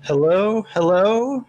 Hello, hello,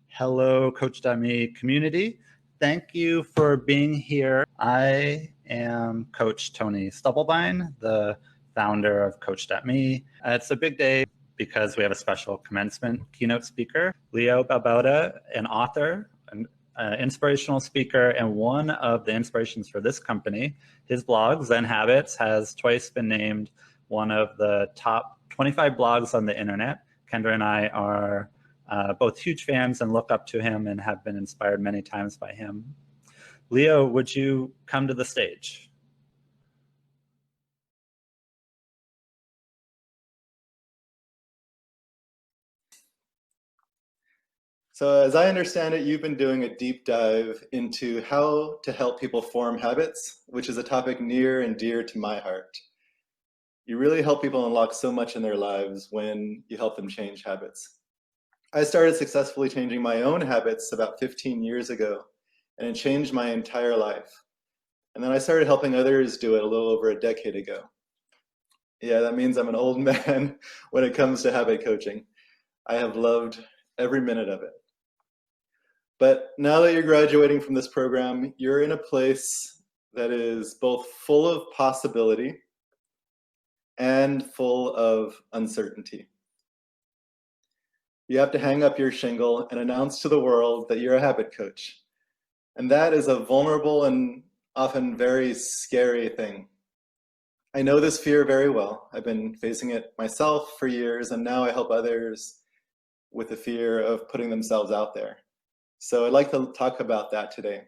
hello, Coach.me community. Thank you for being here. I am Coach Tony Stubblebine, the founder of Coach.me. It's a big day because we have a special commencement keynote speaker, Leo Babauta, an author, an inspirational speaker, and one of the inspirations for this company. His blog, Zen Habits, has twice been named one of the top 25 blogs on the internet. Kendra and I are both huge fans and look up to him and have been inspired many times by him. Leo, would you come to the stage? So as I understand it, you've been doing a deep dive into how to help people form habits, which is a topic near and dear to my heart. You really help people unlock so much in their lives when you help them change habits. I started successfully changing my own habits about 15 years ago, and it changed my entire life. And then I started helping others do it a little over a decade ago. Yeah, that means I'm an old man when it comes to habit coaching. I have loved every minute of it. But now that you're graduating from this program, you're in a place that is both full of possibility and full of uncertainty. You have to hang up your shingle and announce to the world that you're a habit coach. And that is a vulnerable and often very scary thing. I know this fear very well. I've been facing it myself for years, and now I help others with the fear of putting themselves out there. So I'd like to talk about that today.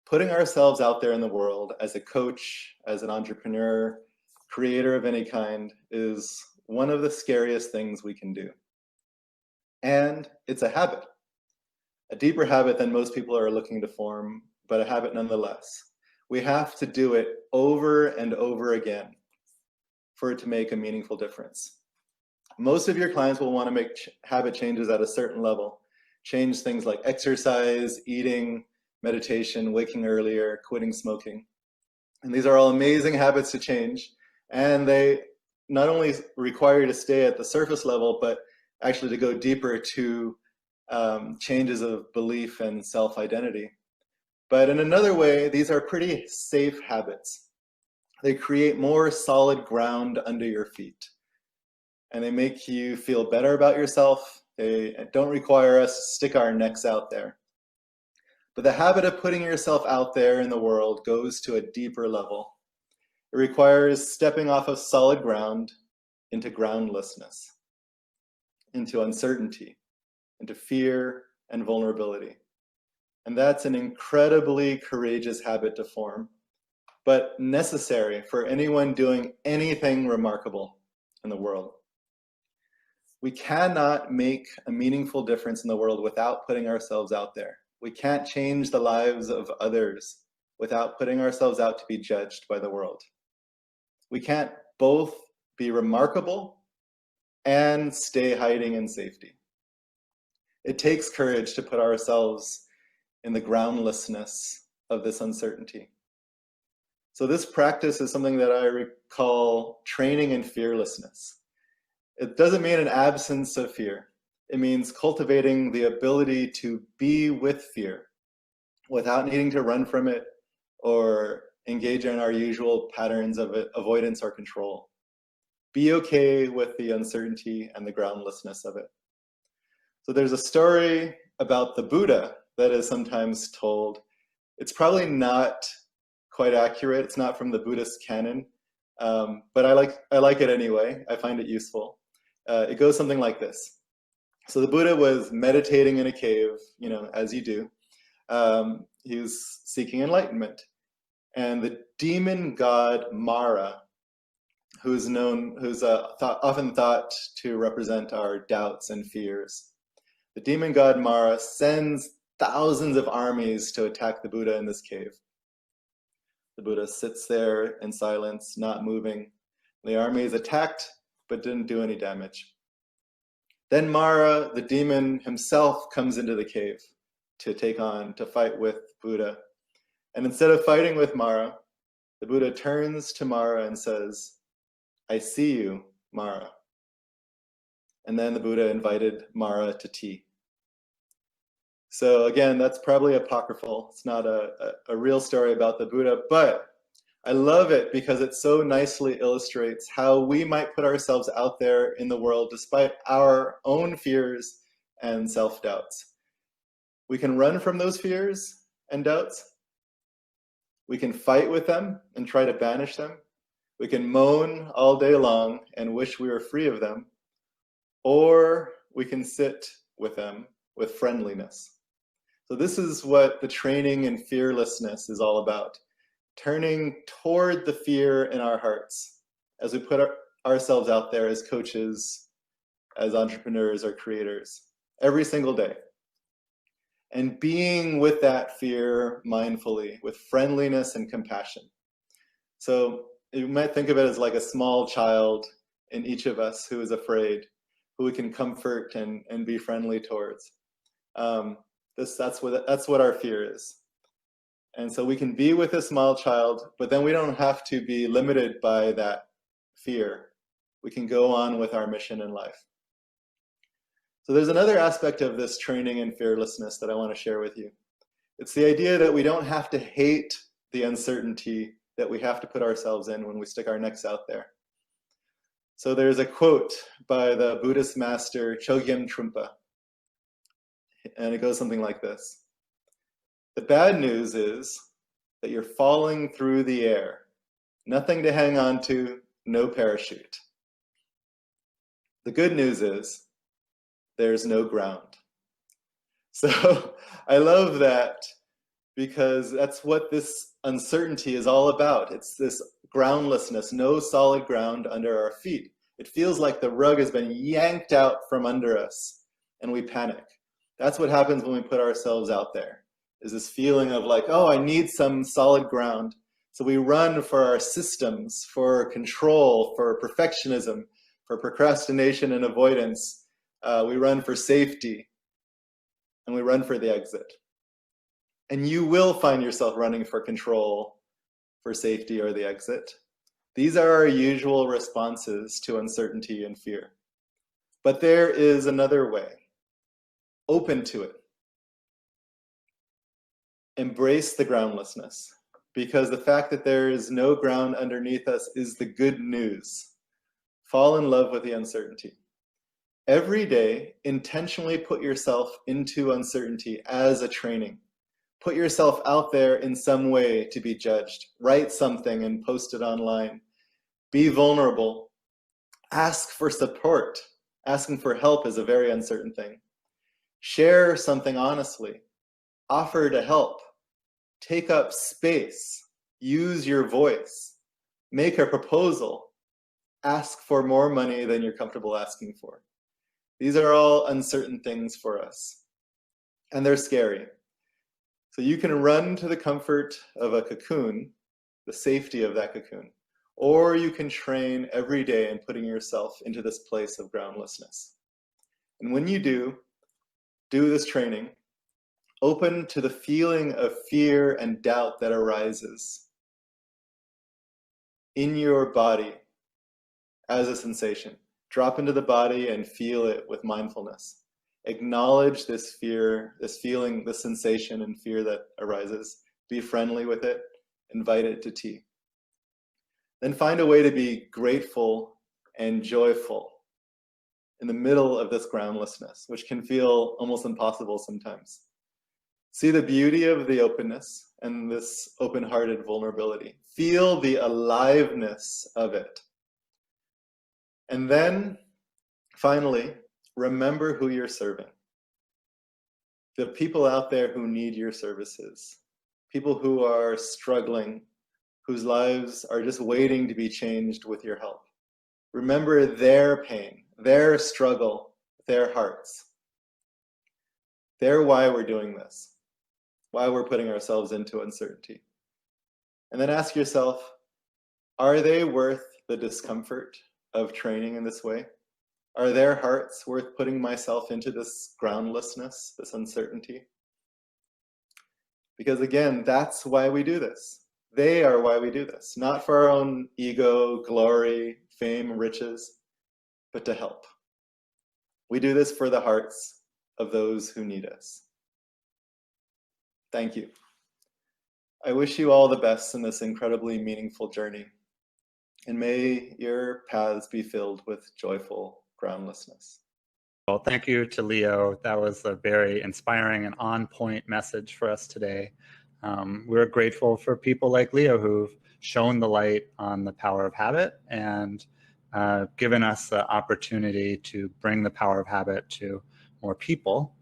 Putting ourselves out there in the world as a coach, as an entrepreneur, creator of any kind, is one of the scariest things we can do. And it's a habit, a deeper habit than most people are looking to form, but a habit nonetheless. We have to do it over and over again for it to make a meaningful difference. Most of your clients will want to make habit changes at a certain level. Change things like exercise, eating, meditation, waking earlier, quitting smoking. And these are all amazing habits to change. And they not only require you to stay at the surface level, but actually to go deeper to changes of belief and self-identity. But in another way, these are pretty safe habits. They create more solid ground under your feet. And they make you feel better about yourself. They don't require us to stick our necks out there. But the habit of putting yourself out there in the world goes to a deeper level. It requires stepping off of solid ground into groundlessness, into uncertainty, into fear and vulnerability. And that's an incredibly courageous habit to form, but necessary for anyone doing anything remarkable in the world. We cannot make a meaningful difference in the world without putting ourselves out there. We can't change the lives of others without putting ourselves out to be judged by the world. We can't both be remarkable and stay hiding in safety. It takes courage to put ourselves in the groundlessness of this uncertainty. So this practice is something that I call training in fearlessness. It doesn't mean an absence of fear. It means cultivating the ability to be with fear without needing to run from it or engage in our usual patterns of avoidance or control. Be okay with the uncertainty and the groundlessness of it. So there's a story about the Buddha that is sometimes told. It's probably not quite accurate. It's not from the Buddhist canon, but I like it anyway. I find it useful. It goes something like this. So the Buddha was meditating in a cave, as you do. He was seeking enlightenment. And the demon god Mara, who's often thought to represent our doubts and fears, the demon god Mara sends thousands of armies to attack the Buddha in this cave. The Buddha sits there in silence, not moving. The army is attacked, but didn't do any damage. Then Mara, the demon himself, comes into the cave to fight with Buddha. And instead of fighting with Mara, the Buddha turns to Mara and says, "I see you, Mara." And then the Buddha invited Mara to tea. So again, that's probably apocryphal. It's not a real story about the Buddha, but I love it because it so nicely illustrates how we might put ourselves out there in the world despite our own fears and self-doubts. We can run from those fears and doubts. We can fight with them and try to banish them. We can moan all day long and wish we were free of them. Or we can sit with them with friendliness. So this is what the training in fearlessness is all about. Turning toward the fear in our hearts as we put ourselves out there as coaches, as entrepreneurs or creators every single day. And being with that fear mindfully, with friendliness and compassion. So you might think of it as like a small child in each of us who is afraid, who we can comfort and be friendly towards. That's what our fear is. And so we can be with a small child, but then we don't have to be limited by that fear. We can go on with our mission in life. So there's another aspect of this training in fearlessness that I want to share with you. It's the idea that we don't have to hate the uncertainty that we have to put ourselves in when we stick our necks out there. So there's a quote by the Buddhist master Chogyam Trungpa, and it goes something like this. The bad news is that you're falling through the air. Nothing to hang on to, no parachute. The good news is there's no ground. So I love that because that's what this uncertainty is all about. It's this groundlessness, no solid ground under our feet. It feels like the rug has been yanked out from under us and we panic. That's what happens when we put ourselves out there, is this feeling of like, oh, I need some solid ground. So we run for our systems, for control, for perfectionism, for procrastination and avoidance. We run for safety, and we run for the exit. And you will find yourself running for control, for safety, or the exit. These are our usual responses to uncertainty and fear. But there is another way. Open to it. Embrace the groundlessness, because the fact that there is no ground underneath us is the good news. Fall in love with the uncertainty. Every day, intentionally put yourself into uncertainty as a training. Put yourself out there in some way to be judged. Write something and post it online. Be vulnerable. Ask for support. Asking for help is a very uncertain thing. Share something honestly. Offer to help. Take up space. Use your voice. Make a proposal. Ask for more money than you're comfortable asking for. These are all uncertain things for us, and they're scary. So you can run to the comfort of a cocoon, the safety of that cocoon, or you can train every day in putting yourself into this place of groundlessness. And when you do this training, open to the feeling of fear and doubt that arises in your body as a sensation. Drop into the body and feel it with mindfulness. Acknowledge this fear, this feeling, this sensation and fear that arises. Be friendly with it. Invite it to tea. Then find a way to be grateful and joyful in the middle of this groundlessness, which can feel almost impossible sometimes. See the beauty of the openness and this open-hearted vulnerability. Feel the aliveness of it. And then, finally, remember who you're serving. The people out there who need your services. People who are struggling, whose lives are just waiting to be changed with your help. Remember their pain, their struggle, their hearts. They're why we're doing this, why we're putting ourselves into uncertainty. And then ask yourself, are they worth the discomfort of training in this way? Are their hearts worth putting myself into this groundlessness, this uncertainty? Because again, that's why we do this. They are why we do this, not for our own ego, glory, fame, riches, but to help. We do this for the hearts of those who need us. Thank you. I wish you all the best in this incredibly meaningful journey, and may your paths be filled with joyful groundlessness. Well, thank you to Leo. That was a very inspiring and on-point message for us today. We're grateful for people like Leo who've shown the light on the power of habit and given us the opportunity to bring the power of habit to more people.